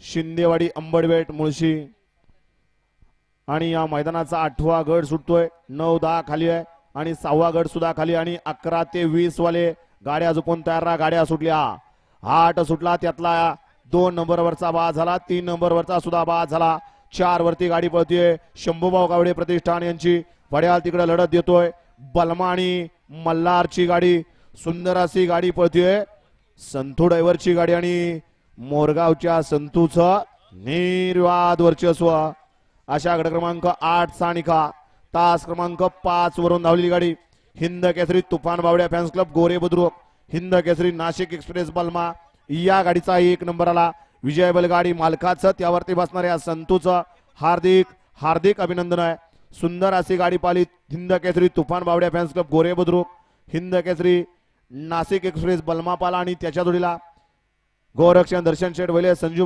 शिंदेवाडी अंबडवेट मुळशी आणि या मैदानाचा 8वा गट सुटतोय 9-10 खाली आहे आणि 6वा गट सुद्धा खाली आणि 11 ते 20 वाले गाड्या झुकून तयार राहा गाड्या सुटल्या 8 सुटला त्यातला 2 नंबरवरचा बाद झाला 3 नंबरवरचा सुद्धा बाद झाला 4 वरती गाडी पळतीये शंभूभाऊ गावडे प्रतिष्ठान यांची वड्याल तिकडे लढत देतोय बलमा आणि मल्हारची गाडी सुंदर अशी गाडी पळतीये संतू ड्रायव्हरची गाडी आणि मोरगावच्या संतूचं निर्वाद वर्चस्व अशा गट क्रमांक 8 चा निकाल तास क्रमांक 5 वरून धावलेली गाडी हिंद केसरी तुफान बावड्या फॅन्स क्लब गोरे बुद्रुक हिंद केसरी नाशिक एक्सप्रेस बलमा या गाडीचा 1 नंबर आला विजय बैलगाडी मालकाचं त्यावरती बसणाऱ्या संतूचं हार्दिक हार्दिक अभिनंदन आहे सुंदर अशी गाडी पाली हिंद केसरी तुफान बावड्या फॅन्स क्लब गोरे बुद्रुक हिंद केसरी नाशिक एक्सप्रेस बलमा पाला आणि त्याच्या जोडीला गोरक्षण दर्शन शेठ वैले संजू